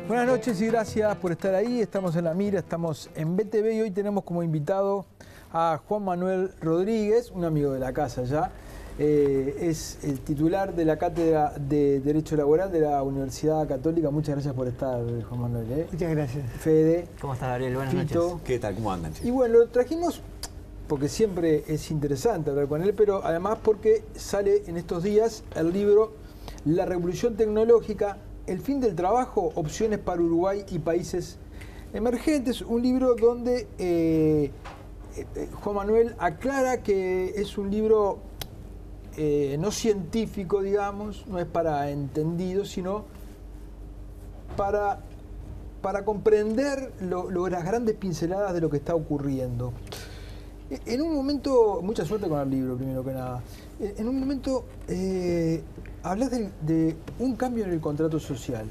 Buenas noches y gracias por estar ahí. Estamos en La Mira, estamos en BTV y hoy tenemos como invitado a Juan Manuel Rodríguez, un amigo de la casa ya. Es el titular de la Cátedra de Derecho Laboral de la Universidad Católica. Muchas gracias por estar, Juan Manuel. Muchas gracias. Fede. ¿Cómo estás, Gabriel? Buenas Fito. noches. ¿Qué tal? ¿Cómo andan? Y bueno, lo trajimos porque siempre es interesante hablar con él, pero además porque sale en estos días el libro La Revolución Tecnológica, el fin del trabajo, opciones para Uruguay y países emergentes. Un libro donde Juan Manuel aclara que es un libro no científico, digamos, no es para entendidos, sino para comprender las grandes pinceladas de lo que está ocurriendo. En un momento, mucha suerte con el libro, primero que nada. En un momento hablas de un cambio en el contrato social,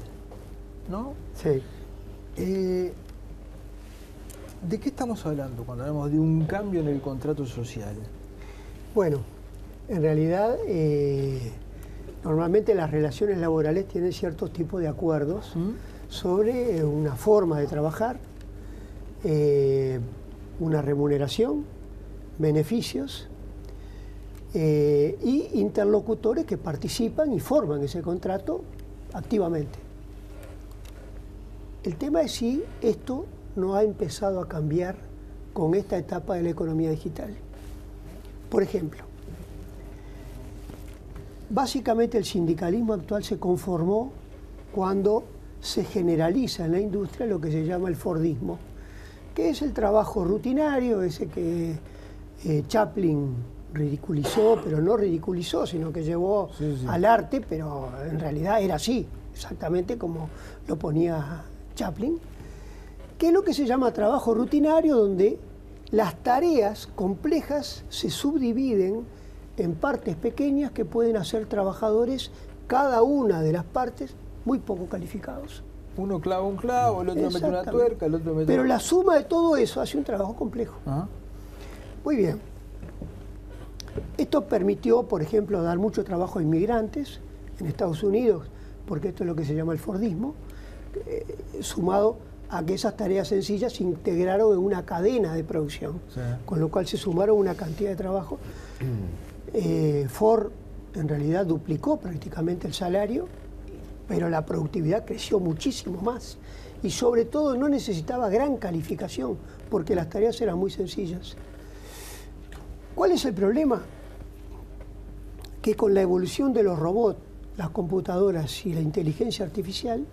¿no? Sí. ¿De qué estamos hablando cuando hablamos de un cambio en el contrato social? Bueno, en realidad, normalmente las relaciones laborales tienen ciertos tipos de acuerdos sobre una forma de trabajar, una remuneración, beneficios y interlocutores que participan y forman ese contrato activamente. El tema es si esto no ha empezado a cambiar con esta etapa de la economía digital. Por ejemplo, básicamente el sindicalismo actual se conformó cuando se generaliza en la industria lo que se llama el Fordismo, que es el trabajo rutinario, ese que Chaplin ridiculizó, pero no ridiculizó, sino que llevó al arte, pero en realidad era así, exactamente como lo ponía Chaplin, que es lo que se llama trabajo rutinario, donde las tareas complejas se subdividen en partes pequeñas que pueden hacer trabajadores, cada una de las partes, muy poco calificados. Uno clava un clavo, el otro mete una tuerca, el otro mete... Pero la suma de todo eso hace un trabajo complejo. Ajá. Muy bien. Esto permitió, por ejemplo, dar mucho trabajo a inmigrantes en Estados Unidos, porque esto es lo que se llama el Fordismo, sumado a que esas tareas sencillas se integraron en una cadena de producción, con lo cual se sumaron una cantidad de trabajo. Ford en realidad duplicó prácticamente el salario, pero la productividad creció muchísimo más y sobre todo no necesitaba gran calificación porque las tareas eran muy sencillas. ¿Cuál es el problema? Que con la evolución de los robots, las computadoras y la inteligencia artificial,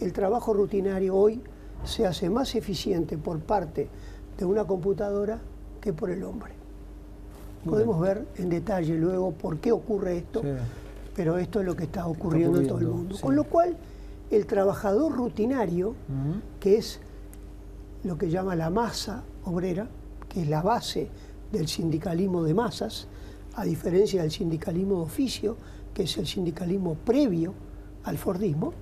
el trabajo rutinario hoy se hace más eficiente por parte de una computadora que por el hombre. Podemos ver en detalle luego por qué ocurre esto, pero esto es lo que está ocurriendo en todo el mundo. Con lo cual, el trabajador rutinario, que es lo que llama la masa obrera, que es la base del sindicalismo de masas, a diferencia del sindicalismo de oficio, que es el sindicalismo previo al Fordismo,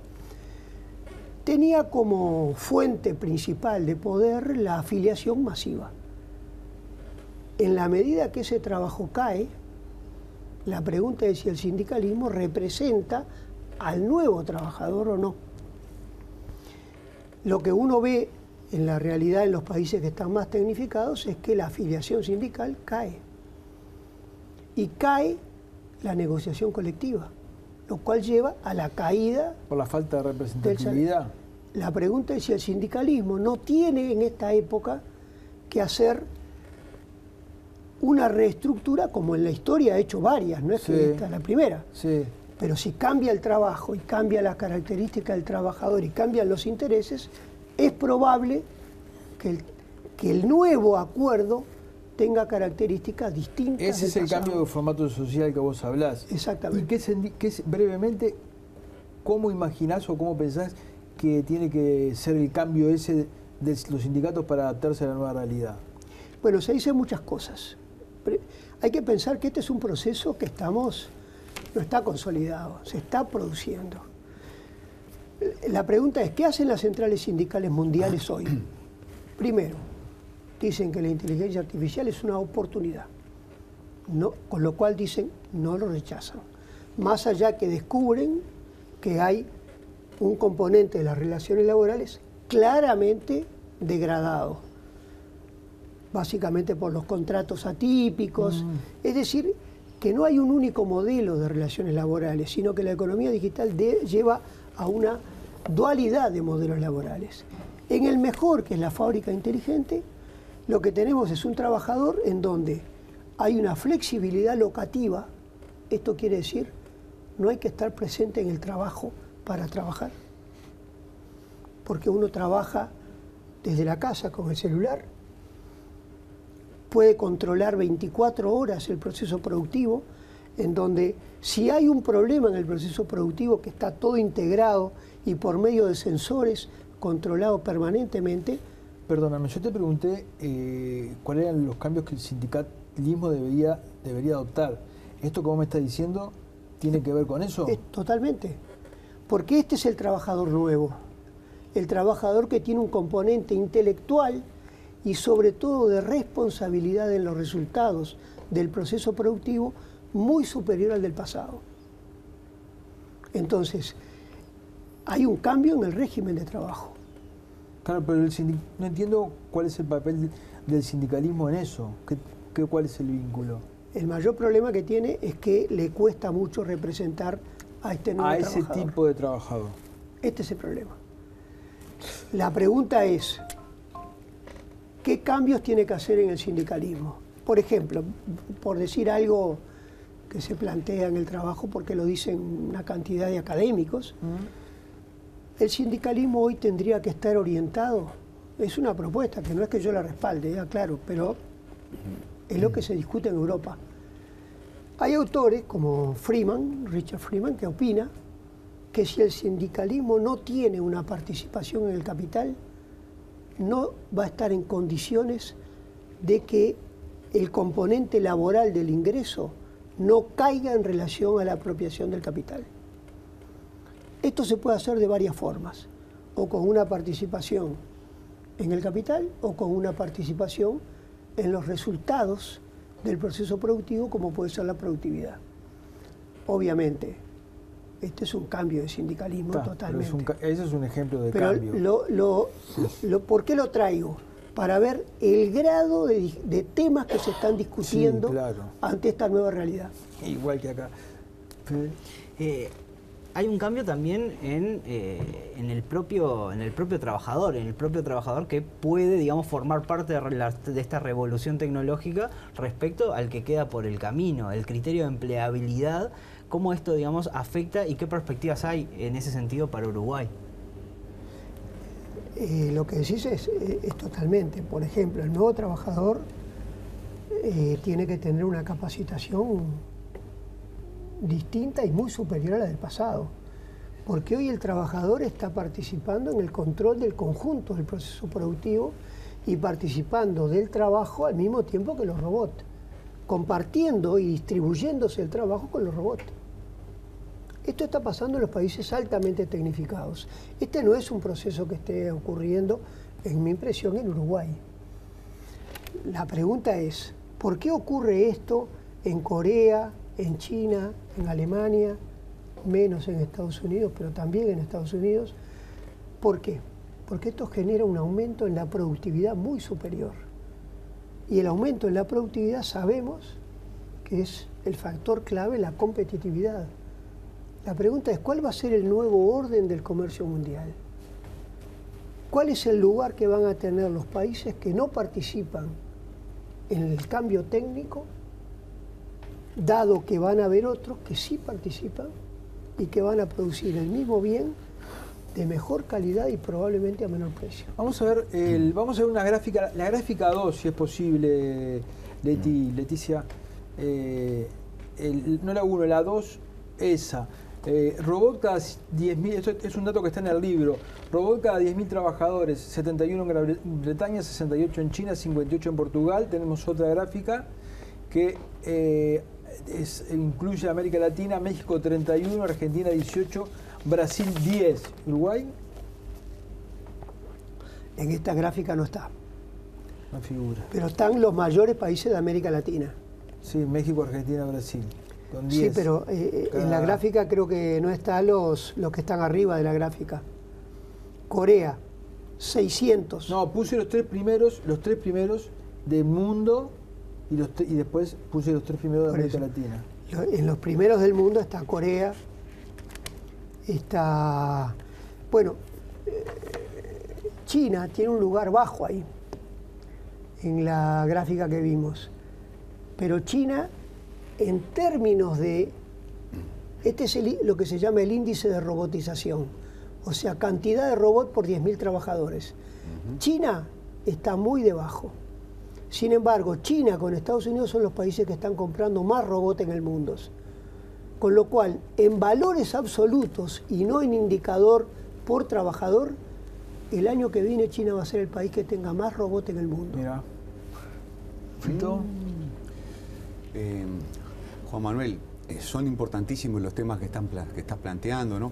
tenía como fuente principal de poder la afiliación masiva. En la medida que ese trabajo cae, la pregunta es si el sindicalismo representa al nuevo trabajador o no. Lo que uno ve en la realidad en los países que están más tecnificados es que la afiliación sindical cae. Y cae la negociación colectiva, lo cual lleva a la caída... Por la falta de representatividad. La pregunta es si el sindicalismo no tiene en esta época que hacer una reestructura, como en la historia ha hecho varias, no es que esta es la primera. Pero si cambia el trabajo y cambia las características del trabajador y cambian los intereses, es probable que el nuevo acuerdo tenga características distintas. Ese es el cambio de formato social que vos hablás. Exactamente. ¿Y brevemente, cómo imaginás o cómo pensás que tiene que ser el cambio ese de los sindicatos para adaptarse a la nueva realidad? Bueno, se dicen muchas cosas. Hay que pensar que este es un proceso que no está consolidado, se está produciendo. La pregunta es, ¿qué hacen las centrales sindicales mundiales hoy? Primero, dicen que la inteligencia artificial es una oportunidad, no, con lo cual dicen no lo rechazan. Más allá que descubren que hay un componente de las relaciones laborales claramente degradado, básicamente por los contratos atípicos, es decir, que no hay un único modelo de relaciones laborales, sino que la economía digital lleva a una dualidad de modelos laborales. En el mejor, que es la fábrica inteligente, lo que tenemos es un trabajador en donde hay una flexibilidad locativa. Esto quiere decir, no hay que estar presente en el trabajo para trabajar, porque uno trabaja desde la casa con el celular, puede controlar 24 horas el proceso productivo, en donde si hay un problema en el proceso productivo que está todo integrado y por medio de sensores controlado permanentemente. Perdóname, yo te pregunté cuáles eran los cambios que el sindicalismo debería adoptar. ¿Esto que vos me estás diciendo tiene que ver con eso? Totalmente, porque este es el trabajador nuevo, el trabajador que tiene un componente intelectual y sobre todo de responsabilidad en los resultados del proceso productivo muy superior al del pasado. Entonces, hay un cambio en el régimen de trabajo. Claro, pero no entiendo cuál es el papel del sindicalismo en eso. ¿Cuál es el vínculo? El mayor problema que tiene es que le cuesta mucho representar a este nuevo trabajador. A ese tipo de trabajador. Este es el problema. La pregunta es, ¿qué cambios tiene que hacer en el sindicalismo? Por ejemplo, por decir algo que se plantea en el trabajo, porque lo dicen una cantidad de académicos, el sindicalismo hoy tendría que estar orientado, es una propuesta, que no es que yo la respalde, claro, pero es lo que se discute en Europa. Hay autores como Richard Freeman, que opina que si el sindicalismo no tiene una participación en el capital, no va a estar en condiciones de que el componente laboral del ingreso no caiga en relación a la apropiación del capital. Esto se puede hacer de varias formas, o con una participación en el capital, o con una participación en los resultados del proceso productivo, como puede ser la productividad. Obviamente, este es un cambio de sindicalismo totalmente. Ese es un ejemplo de pero cambio. ¿Por qué lo traigo? Para ver el grado de temas que se están discutiendo ante esta nueva realidad. Igual que acá. Hay un cambio también en el propio trabajador que puede, digamos, formar parte de esta revolución tecnológica respecto al que queda por el camino, el criterio de empleabilidad, cómo esto, digamos, afecta y qué perspectivas hay en ese sentido para Uruguay. Lo que decís es totalmente. Por ejemplo, el nuevo trabajador tiene que tener una capacitación distinta y muy superior a la del pasado, porque hoy el trabajador está participando en el control del conjunto del proceso productivo y participando del trabajo al mismo tiempo que los robots, compartiendo y distribuyéndose el trabajo con los robots. Esto está pasando en los países altamente tecnificados. Este no es un proceso que esté ocurriendo, en mi impresión, en Uruguay. La pregunta es, ¿por qué ocurre esto en Corea, en China, en Alemania, menos en Estados Unidos, pero también en Estados Unidos? ¿Por qué? Porque esto genera un aumento en la productividad muy superior. Y el aumento en la productividad sabemos que es el factor clave, la competitividad. La pregunta es, ¿cuál va a ser el nuevo orden del comercio mundial? ¿Cuál es el lugar que van a tener los países que no participan en el cambio técnico, dado que van a haber otros que sí participan y que van a producir el mismo bien de mejor calidad y probablemente a menor precio? Vamos a ver una gráfica, la gráfica 2, si es posible, Leticia. No la 1, la 2, esa. Robot cada 10.000, esto es un dato que está en el libro, robot cada 10.000 trabajadores, 71 en Gran Bretaña, 68 en China, 58 en Portugal. Tenemos otra gráfica que incluye América Latina, México 31, Argentina 18, Brasil 10, Uruguay. En esta gráfica no está. una figura. Pero están los mayores países de América Latina. Sí, México, Argentina, Brasil. Con 10. Sí, pero en la gráfica creo que no están los que están arriba de la gráfica. Corea, 600. No, puse los tres primeros del mundo y después puse los tres primeros de Por América eso. Latina. En los primeros del mundo está Corea, está... Bueno, China tiene un lugar bajo ahí, en la gráfica que vimos. Pero China, en términos de... Este es lo que se llama el índice de robotización, o sea, cantidad de robots por 10.000 trabajadores. China está muy debajo. Sin embargo, China con Estados Unidos son los países que están comprando más robots en el mundo. Con lo cual, en valores absolutos y no en indicador por trabajador, el año que viene China va a ser el país que tenga más robots en el mundo. Mira. ¿Fito? Juan Manuel, son importantísimos los temas que estás planteando, ¿no?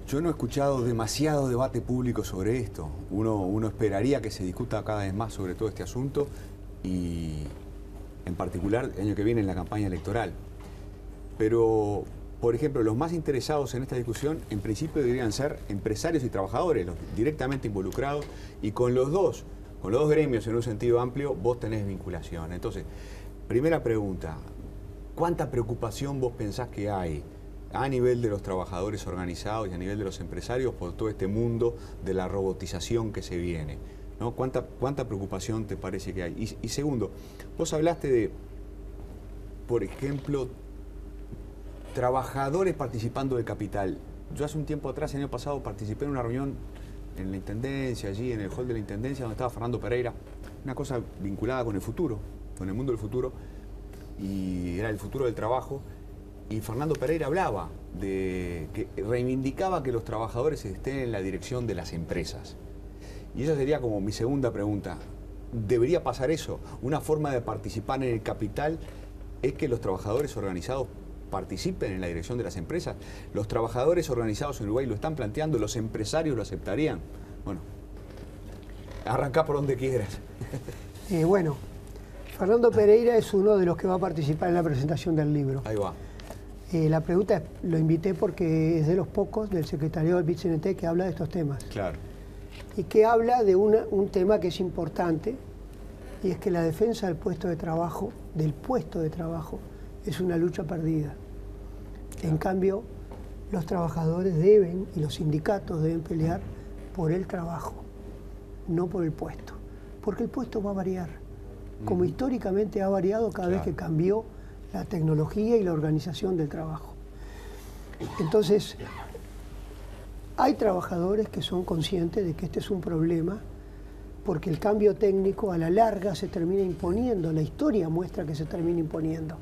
Yo no he escuchado demasiado debate público sobre esto. Uno esperaría que se discuta cada vez más sobre todo este asunto y en particular el año que viene en la campaña electoral. Pero, por ejemplo, los más interesados en esta discusión en principio deberían ser empresarios y trabajadores, los directamente involucrados, y con los dos gremios en un sentido amplio vos tenés vinculación. Entonces, primera pregunta, ¿cuánta preocupación vos pensás que hay a nivel de los trabajadores organizados y a nivel de los empresarios por todo este mundo de la robotización que se viene, ¿no? ¿Cuánta preocupación te parece que hay? Y segundo, vos hablaste de, por ejemplo, trabajadores participando del capital. Yo hace un tiempo atrás, el año pasado, participé en una reunión en la Intendencia, allí en el hall de la Intendencia, donde estaba Fernando Pereira, una cosa vinculada con el futuro, con el mundo del futuro, y era el futuro del trabajo. Y Fernando Pereira hablaba de que reivindicaba que los trabajadores estén en la dirección de las empresas. Y esa sería como mi segunda pregunta. ¿Debería pasar eso? Una forma de participar en el capital es que los trabajadores organizados participen en la dirección de las empresas. Los trabajadores organizados en Uruguay lo están planteando, los empresarios lo aceptarían. Bueno, arrancá por donde quieras. Bueno, Fernando Pereira es uno de los que va a participar en la presentación del libro. Ahí va. La pregunta es, lo invité porque es de los pocos del secretariado del PIT-CNT que habla de estos temas. Claro. Y que habla de un tema que es importante, y es que la defensa del puesto de trabajo, es una lucha perdida. Claro. En cambio, los trabajadores deben, y los sindicatos deben pelear por el trabajo, no por el puesto. Porque el puesto va a variar, como históricamente ha variado cada vez que cambió la tecnología y la organización del trabajo. Entonces, hay trabajadores que son conscientes de que este es un problema, porque el cambio técnico a la larga se termina imponiendo, la historia muestra que se termina imponiendo.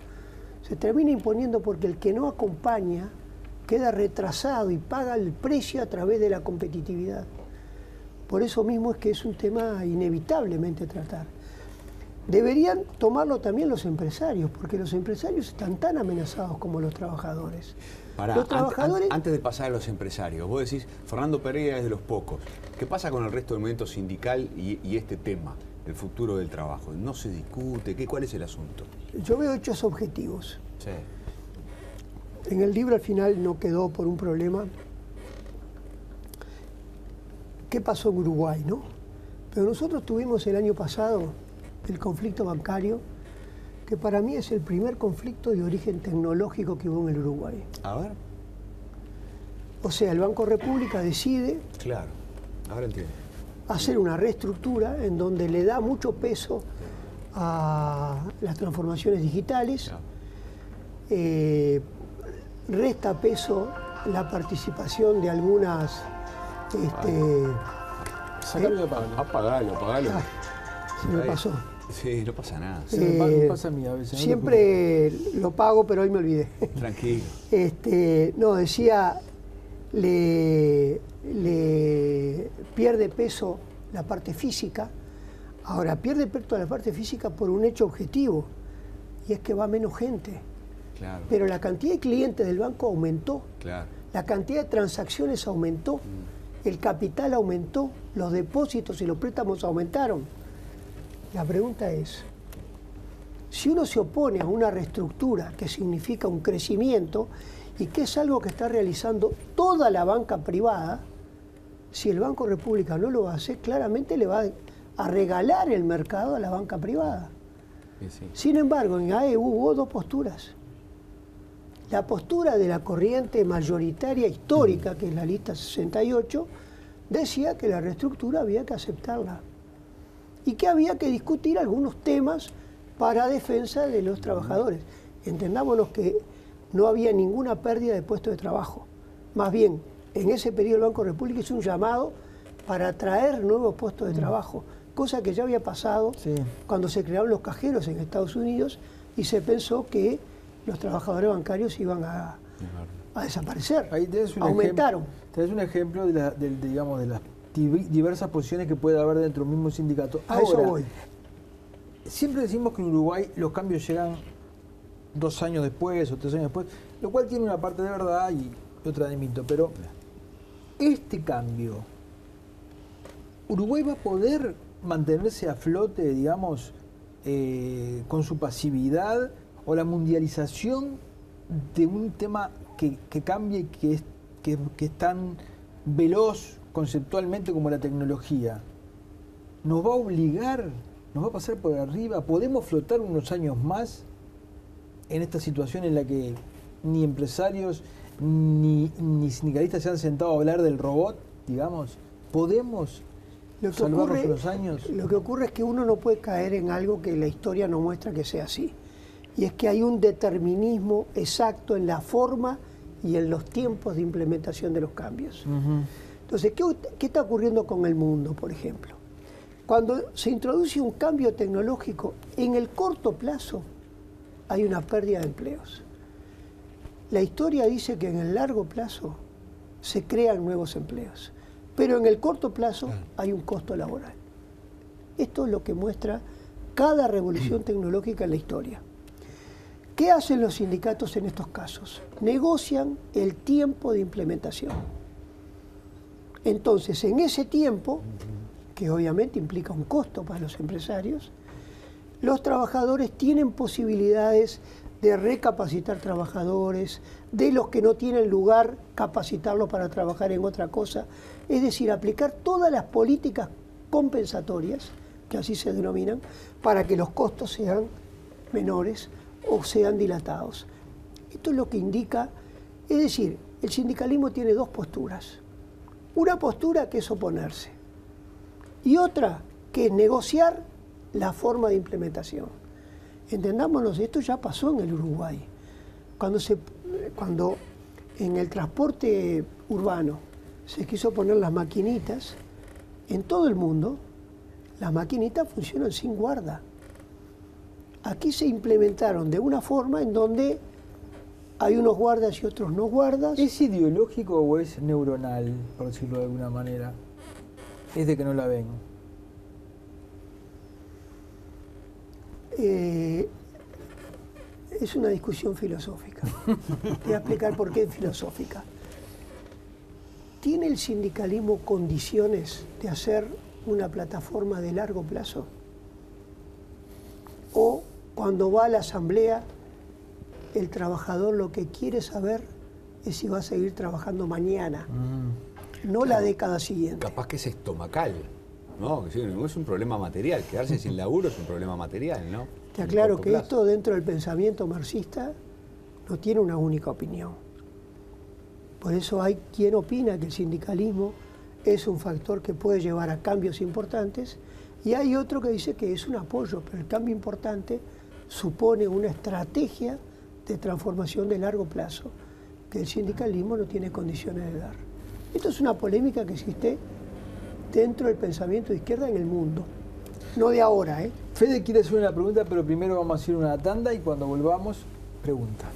Se termina imponiendo porque el que no acompaña queda retrasado y paga el precio a través de la competitividad. Por eso mismo es que es un tema inevitablemente tratar. Deberían tomarlo también los empresarios, porque los empresarios están tan amenazados como los trabajadores. Los trabajadores... Antes de pasar a los empresarios, vos decís, Fernando Pereira es de los pocos. ¿Qué pasa con el resto del movimiento sindical y este tema, el futuro del trabajo? ¿No se discute? ¿Cuál es el asunto? Yo veo hechos objetivos. Sí. En el libro al final no quedó por un problema. ¿Qué pasó en Uruguay, no? Pero nosotros tuvimos el año pasado el conflicto bancario, que para mí es el primer conflicto de origen tecnológico que hubo en el Uruguay. A ver. O sea, el Banco República decide... Claro, ahora entiendo. Hacer una reestructura en donde le da mucho peso a las transformaciones digitales, resta peso la participación de algunas... Sacalo de Pablo. Apagalo. Se me pasó. Sí, no pasa nada. Me pasa a mí a veces. Siempre lo pago, pero hoy me olvidé. Tranquilo. No, decía, le pierde peso la parte física. Ahora, pierde peso la parte física por un hecho objetivo, y es que va menos gente. Claro. Pero la cantidad de clientes del banco aumentó. Claro. La cantidad de transacciones aumentó. El capital aumentó. Los depósitos y los préstamos aumentaron. La pregunta es, si uno se opone a una reestructura que significa un crecimiento y que es algo que está realizando toda la banca privada, si el Banco República no lo hace, claramente le va a regalar el mercado a la banca privada. Sí. Sin embargo, en AEU hubo dos posturas. La postura de la corriente mayoritaria histórica, que es la lista 68, decía que la reestructura había que aceptarla y que había que discutir algunos temas para defensa de los trabajadores. Entendámonos que no había ninguna pérdida de puestos de trabajo. Más bien, en ese periodo el Banco República hizo un llamado para atraer nuevos puestos de trabajo, cosa que ya había pasado cuando se crearon los cajeros en Estados Unidos y se pensó que los trabajadores bancarios iban a desaparecer. Ahí aumentaron. Tenés un ejemplo digamos, de las diversas posiciones que puede haber dentro del mismo sindicato. A eso voy. Siempre decimos que en Uruguay los cambios llegan 2 años después o 3 años después, lo cual tiene una parte de verdad y otra de mito, pero este cambio, ¿Uruguay va a poder mantenerse a flote, digamos, con su pasividad, o la mundialización de un tema que cambie, que es tan veloz conceptualmente como la tecnología, nos va a obligar, nos va a pasar por arriba? ¿Podemos flotar unos años más en esta situación en la que ni empresarios ni sindicalistas se han sentado a hablar del robot, digamos? ¿Podemos salvarnos unos años? Lo que ocurre es que uno no puede caer en algo que la historia no muestra que sea así. Y es que hay un determinismo exacto en la forma y en los tiempos de implementación de los cambios. Entonces, ¿qué está ocurriendo con el mundo, por ejemplo? Cuando se introduce un cambio tecnológico, en el corto plazo hay una pérdida de empleos. La historia dice que en el largo plazo se crean nuevos empleos, pero en el corto plazo hay un costo laboral. Esto es lo que muestra cada revolución tecnológica en la historia. ¿Qué hacen los sindicatos en estos casos? Negocian el tiempo de implementación. Entonces, en ese tiempo, que obviamente implica un costo para los empresarios, los trabajadores tienen posibilidades de recapacitar trabajadores, de los que no tienen lugar, capacitarlos para trabajar en otra cosa, es decir, aplicar todas las políticas compensatorias, que así se denominan, para que los costos sean menores o sean dilatados. Esto es lo que indica, es decir, el sindicalismo tiene dos posturas. Una postura que es oponerse y otra que es negociar la forma de implementación. Entendámonos, esto ya pasó en el Uruguay. Cuando en el transporte urbano se quiso poner las maquinitas, en todo el mundo las maquinitas funcionan sin guarda. Aquí se implementaron de una forma en donde hay unos guardas y otros no guardas. ¿Es ideológico o es neuronal, por decirlo de alguna manera? Es de que no la ven. Es una discusión filosófica. Te voy a explicar por qué es filosófica. ¿Tiene el sindicalismo condiciones de hacer una plataforma de largo plazo? ¿O cuando va a la asamblea, el trabajador lo que quiere saber es si va a seguir trabajando mañana, no la década siguiente? Capaz que es estomacal, ¿no? No es un problema material. Quedarse sin laburo es un problema material, ¿no? Te aclaro que esto dentro del pensamiento marxista no tiene una única opinión. Por eso hay quien opina que el sindicalismo es un factor que puede llevar a cambios importantes y hay otro que dice que es un apoyo, pero el cambio importante supone una estrategia de transformación de largo plazo que el sindicalismo no tiene condiciones de dar. Esto es una polémica que existe dentro del pensamiento de izquierda en el mundo, no de ahora, ¿eh? Fede quiere hacer una pregunta, pero primero vamos a hacer una tanda y cuando volvamos, pregunta.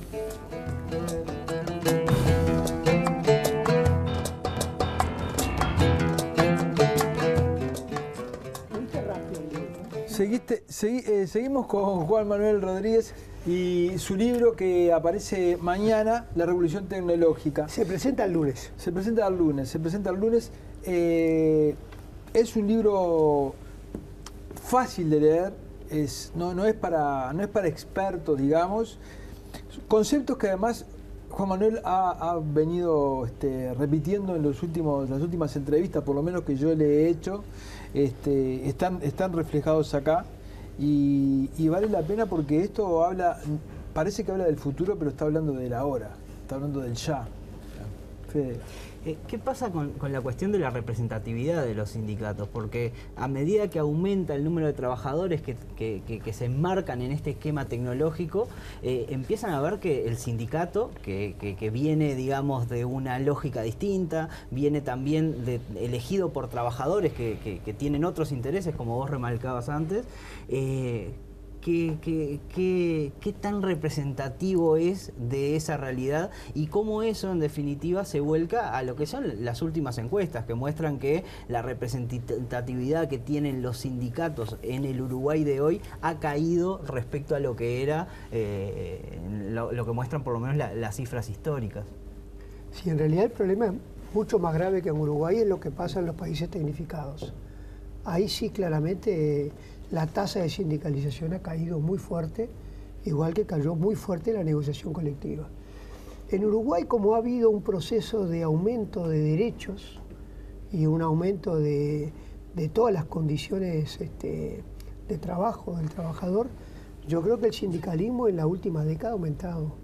Seguimos con Juan Manuel Rodríguez y su libro que aparece mañana, La Revolución Tecnológica. Se presenta el lunes. Se presenta el lunes. Es un libro fácil de leer, no es para expertos, digamos. Conceptos que además Juan Manuel ha venido repitiendo en las últimas entrevistas, por lo menos que yo le he hecho, están reflejados acá y vale la pena porque esto parece que habla del futuro, pero está hablando del ahora, está hablando del ya. Fede. ¿Qué pasa con la cuestión de la representatividad de los sindicatos? Porque a medida que aumenta el número de trabajadores que se enmarcan en este esquema tecnológico, empiezan a ver que el sindicato, que viene, digamos, de una lógica distinta, viene también elegido por trabajadores que tienen otros intereses, como vos remarcabas antes, ¿qué tan representativo es de esa realidad y cómo eso en definitiva se vuelca a lo que son las últimas encuestas que muestran que la representatividad que tienen los sindicatos en el Uruguay de hoy ha caído respecto a lo que era lo que muestran por lo menos las cifras históricas? Sí, en realidad el problema es mucho más grave que en Uruguay, es lo que pasa en los países tecnificados. Ahí sí claramente la tasa de sindicalización ha caído muy fuerte, igual que cayó muy fuerte la negociación colectiva. En Uruguay, como ha habido un proceso de aumento de derechos y un aumento de todas las condiciones de trabajo del trabajador, yo creo que el sindicalismo en la última década ha aumentado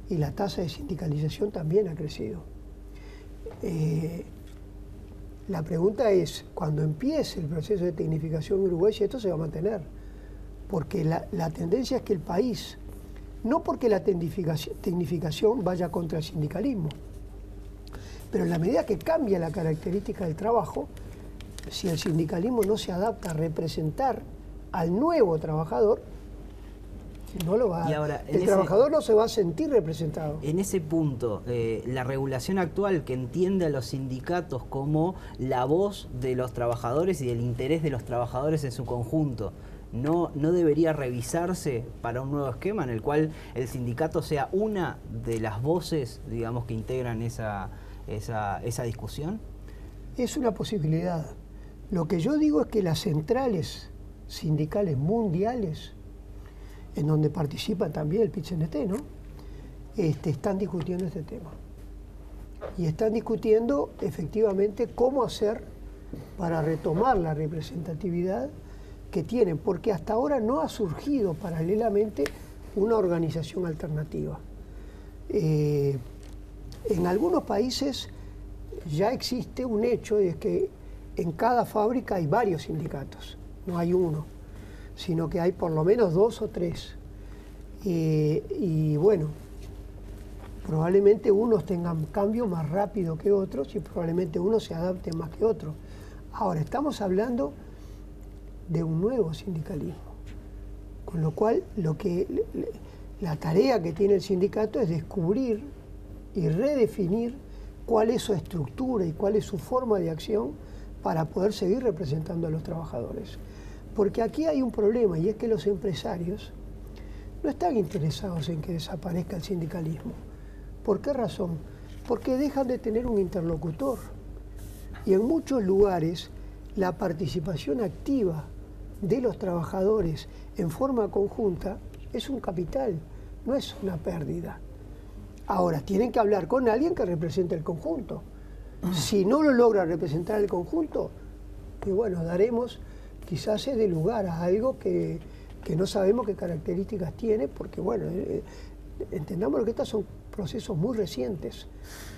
y la tasa de sindicalización también ha crecido. La pregunta es, cuando empiece el proceso de tecnificación en Uruguay, si esto se va a mantener. Porque la tendencia es que el país, no porque la tecnificación vaya contra el sindicalismo, pero en la medida que cambia la característica del trabajo, si el sindicalismo no se adapta a representar al nuevo trabajador, no lo va a... Ahora, el trabajador no se va a sentir representado. En ese punto, la regulación actual que entiende a los sindicatos como la voz de los trabajadores y del interés de los trabajadores en su conjunto, ¿no debería revisarse para un nuevo esquema en el cual el sindicato sea una de las voces, digamos, que integran esa discusión? Es una posibilidad. Lo que yo digo es que las centrales sindicales mundiales, en donde participa también el PIT-CNT, ¿no? Están discutiendo este tema. Y están discutiendo efectivamente cómo hacer para retomar la representatividad que tienen, porque hasta ahora no ha surgido paralelamente una organización alternativa. En algunos países ya existe un hecho, y es que en cada fábrica hay varios sindicatos, no hay uno, sino que hay por lo menos 2 o 3. Y bueno, probablemente unos tengan cambio más rápido que otros y probablemente unos se adapten más que otros. Ahora, estamos hablando de un nuevo sindicalismo, con lo cual la tarea que tiene el sindicato es descubrir y redefinir cuál es su estructura y cuál es su forma de acción para poder seguir representando a los trabajadores. Porque aquí hay un problema, y es que los empresarios no están interesados en que desaparezca el sindicalismo. ¿Por qué razón? Porque dejan de tener un interlocutor. Y en muchos lugares la participación activa de los trabajadores en forma conjunta es un capital, no es una pérdida. Ahora, tienen que hablar con alguien que represente el conjunto. Si no lo logra representar el conjunto, y bueno, quizás se dé lugar a algo que no sabemos qué características tiene, porque bueno, entendamos que estos son procesos muy recientes,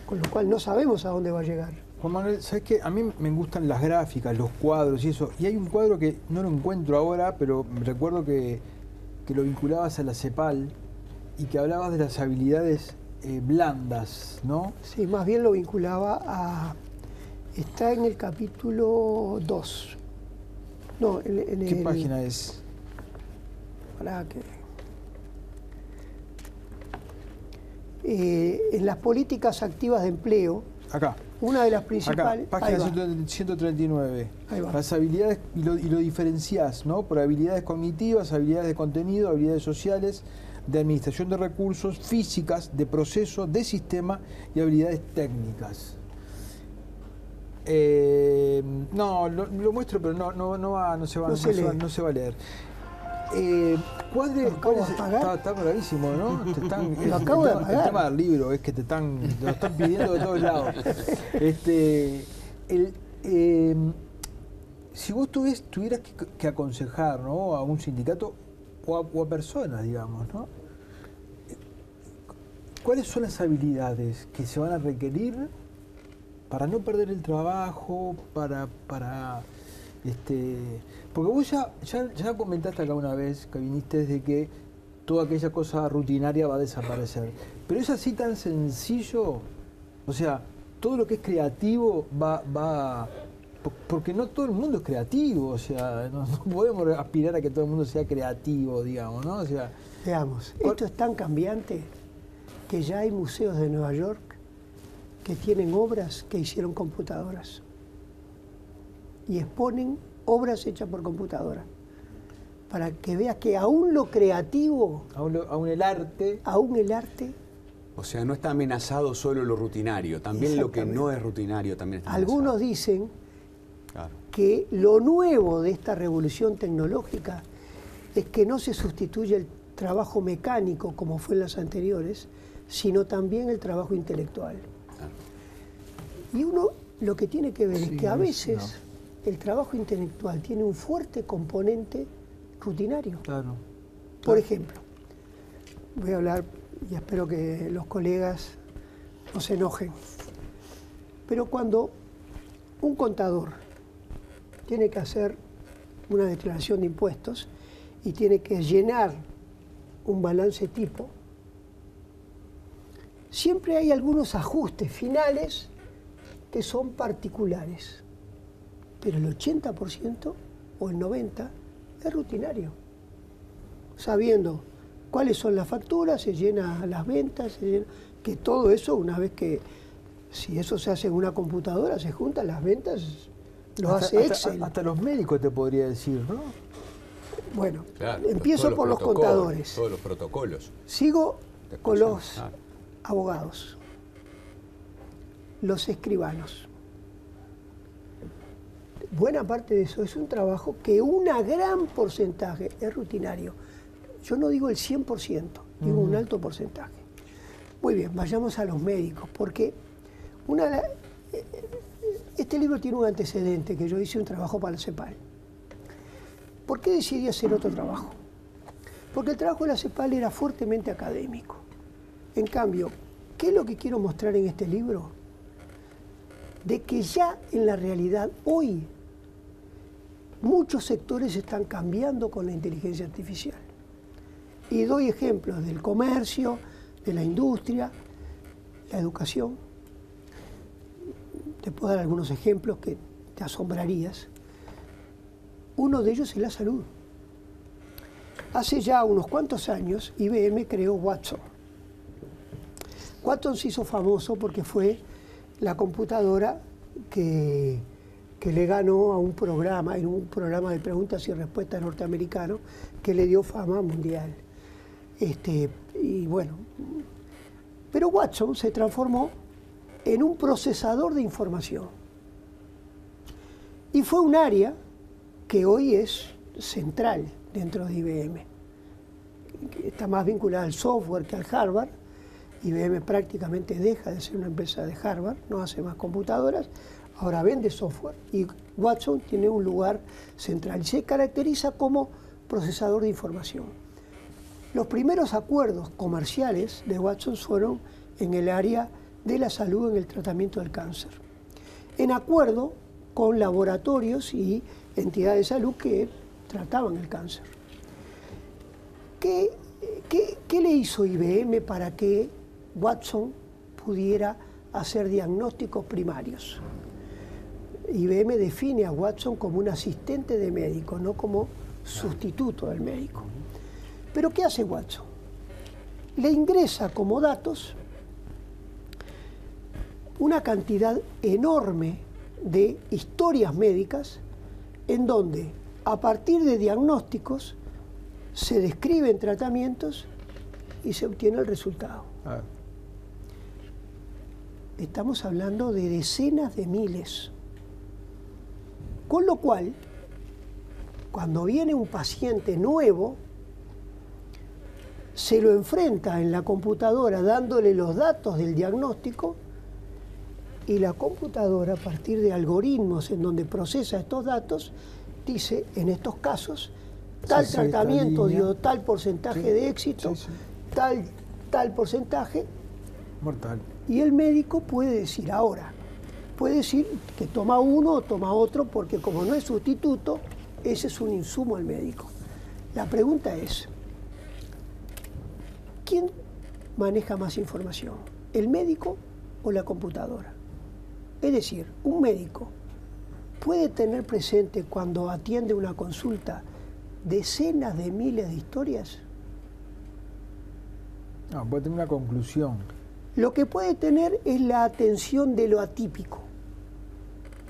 con lo cual no sabemos a dónde va a llegar. Juan Manuel, ¿sabes qué? A mí me gustan las gráficas, los cuadros y eso, y hay un cuadro que no lo encuentro ahora, pero recuerdo que lo vinculabas a la CEPAL y que hablabas de las habilidades blandas, ¿no? Sí, más bien lo vinculaba está en el capítulo 2. No, ¿Qué página es? Para que... en las políticas activas de empleo, acá, una de las principales... Acá, página 139. Ahí va. Las habilidades, y lo diferenciás, ¿no? Por habilidades cognitivas, habilidades de contenido, habilidades sociales, de administración de recursos, físicas, de proceso, de sistema y habilidades técnicas. No, lo muestro, pero no se va a leer. ¿Cuál es? Está bravísimo, ¿no? Lo acabo de apagar. El tema del libro es que te lo están pidiendo de todos lados. Si vos tuvieras que aconsejar, ¿no?, a un sindicato o a personas, digamos, ¿no?, ¿cuáles son las habilidades que se van a requerir para no perder el trabajo, porque vos ya comentaste acá una vez que viniste de que toda aquella cosa rutinaria va a desaparecer, pero es así tan sencillo? O sea, todo lo que es creativo va porque no todo el mundo es creativo, o sea, no podemos aspirar a que todo el mundo sea creativo, digamos, ¿no? O sea, veamos, esto es tan cambiante que ya hay museos de Nueva York que tienen obras que hicieron computadoras y exponen obras hechas por computadora, para que veas que aún lo creativo, aún el arte... O sea, no está amenazado solo lo rutinario, también lo que no es rutinario también está amenazado. Algunos dicen que lo nuevo de esta revolución tecnológica es que no se sustituye el trabajo mecánico como fue en las anteriores, sino también el trabajo intelectual. Y uno lo que tiene que ver es que a veces el trabajo intelectual tiene un fuerte componente rutinario. Claro. Por ejemplo, voy a hablar, y espero que los colegas no se enojen, pero cuando un contador tiene que hacer una declaración de impuestos y tiene que llenar un balance tipo, siempre hay algunos ajustes finales que son particulares, pero el 80% o el 90% es rutinario. Sabiendo cuáles son las facturas, se llena las ventas, que todo eso, una vez que, si eso se hace en una computadora, se juntan las ventas, hace Excel. Hasta los médicos te podría decir, ¿no? Bueno, claro, empiezo por los contadores. Todos los protocolos. Sigo con los abogados, los escribanos. Buena parte de eso es un trabajo que un gran porcentaje es rutinario. Yo no digo el 100%, digo un alto porcentaje. Muy bien, vayamos a los médicos, porque este libro tiene un antecedente, que yo hice un trabajo para la CEPAL. ¿Por qué decidí hacer otro trabajo? Porque el trabajo de la CEPAL era fuertemente académico. En cambio, ¿qué es lo que quiero mostrar en este libro? De que ya en la realidad, hoy, muchos sectores están cambiando con la inteligencia artificial. Y doy ejemplos del comercio, de la industria, la educación. Te puedo dar algunos ejemplos que te asombrarías. Uno de ellos es la salud. Hace ya unos cuantos años, IBM creó Watson. Watson se hizo famoso porque fue la computadora que le ganó a un programa, en un programa de preguntas y respuestas norteamericano, que le dio fama mundial. Y bueno, pero Watson se transformó en un procesador de información. Y fue un área que hoy es central dentro de IBM. Está más vinculada al software que al hardware. IBM prácticamente deja de ser una empresa de hardware, no hace más computadoras, ahora vende software. Y Watson tiene un lugar central y se caracteriza como procesador de información. Los primeros acuerdos comerciales de Watson fueron en el área de la salud, en el tratamiento del cáncer, en acuerdo con laboratorios y entidades de salud que trataban el cáncer. ¿Qué le hizo IBM para que Watson pudiera hacer diagnósticos primarios? IBM define a Watson como un asistente de médico, no como sustituto del médico. ¿Pero qué hace Watson? Le ingresa como datos una cantidad enorme de historias médicas en donde, a partir de diagnósticos, se describen tratamientos y se obtiene el resultado. Estamos hablando de decenas de miles Con lo cual, cuando viene un paciente nuevo, se lo enfrenta en la computadora dándole los datos del diagnóstico y la computadora, a partir de algoritmos en donde procesa estos datos, dice, en estos casos, tal tratamiento dio tal porcentaje de éxito, tal porcentaje. Mortal. Y el médico puede decir ahora, puede decir que toma uno o toma otro, porque como no es sustituto, ese es un insumo al médico. La pregunta es, ¿quién maneja más información? ¿El médico o la computadora? Es decir, un médico puede tener presente cuando atiende una consulta decenas de miles de historias. No, puede tener una conclusión. Lo que puede tener es la atención de lo atípico.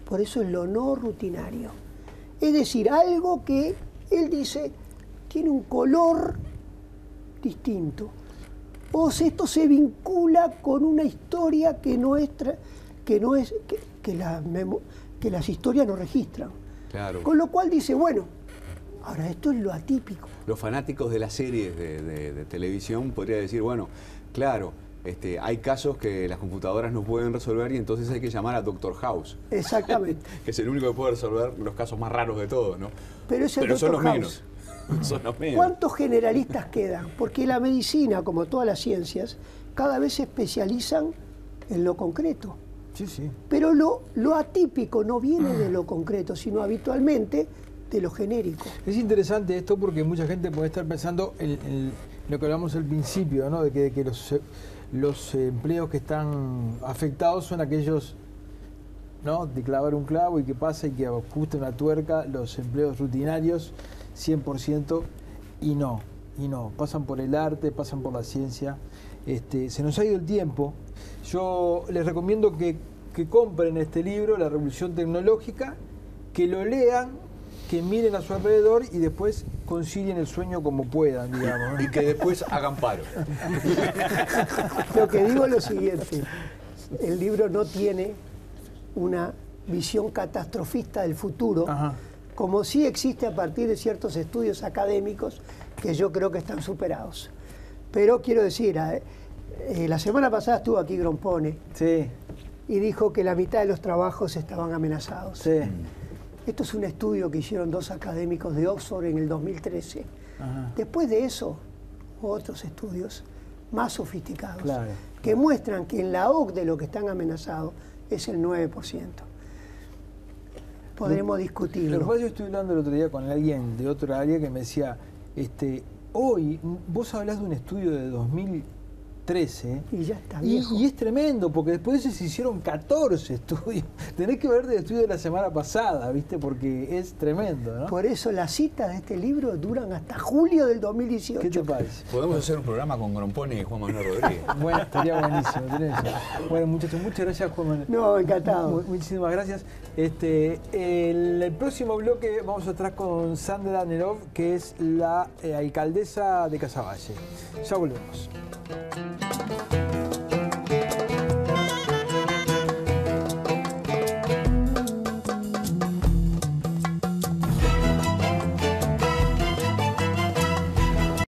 Por eso es lo no rutinario. Es decir, algo que él dice tiene un color distinto. O esto se vincula con una historia que las historias no registran. Claro. Con lo cual dice, bueno, ahora esto es lo atípico. Los fanáticos de las series de televisión podría decir, bueno, claro, hay casos que las computadoras no pueden resolver y entonces hay que llamar a Doctor House. Exactamente. Que es el único que puede resolver los casos más raros de todos, ¿no? Pero son los menos. Son los menos. ¿Cuántos generalistas quedan? Porque la medicina, como todas las ciencias, cada vez se especializan en lo concreto. Sí, sí. Pero lo atípico no viene de lo concreto, sino habitualmente de lo genérico. Es interesante esto porque mucha gente puede estar pensando en lo que hablamos al principio, ¿no? De que los empleos que están afectados son aquellos, ¿no? De clavar un clavo y que pasa y que ajuste una tuerca, los empleos rutinarios 100%, y no, pasan por el arte, pasan por la ciencia. Se nos ha ido el tiempo. Yo les recomiendo que compren este libro, La Revolución Tecnológica, que lo lean, que miren a su alrededor y después concilien el sueño como puedan, digamos. Y que después hagan paro. Lo que digo es lo siguiente, el libro no tiene una visión catastrofista del futuro, Ajá. como sí existe a partir de ciertos estudios académicos que yo creo que están superados. Pero quiero decir, la semana pasada estuvo aquí Grompone, Sí, y dijo que la mitad de los trabajos estaban amenazados. sí. Esto es un estudio que hicieron 2 académicos de Oxford en el 2013. Ajá. Después de eso, otros estudios más sofisticados, Claro. que muestran que en la OCDE lo que están amenazados es el 9%. Podremos discutirlo. Lo que pasa es que yo estuve hablando el otro día con alguien de otro área que me decía, hoy vos hablás de un estudio de 2013 Y ya está viejo. y es tremendo, porque después de ese se hicieron 14 estudios. Tenés que ver del estudio de la semana pasada, ¿viste? Porque es tremendo, ¿no? Por eso las citas de este libro duran hasta julio del 2018. ¿Qué te parece? Podemos hacer un programa con Grompone y Juan Manuel Rodríguez. Bueno, estaría buenísimo. Bueno, muchachos, muchas gracias, Juan Manuel. No, encantado. Muchísimas gracias. El próximo bloque vamos a estar con Sandra Nerov, que es la alcaldesa de Casaballe. Ya volvemos.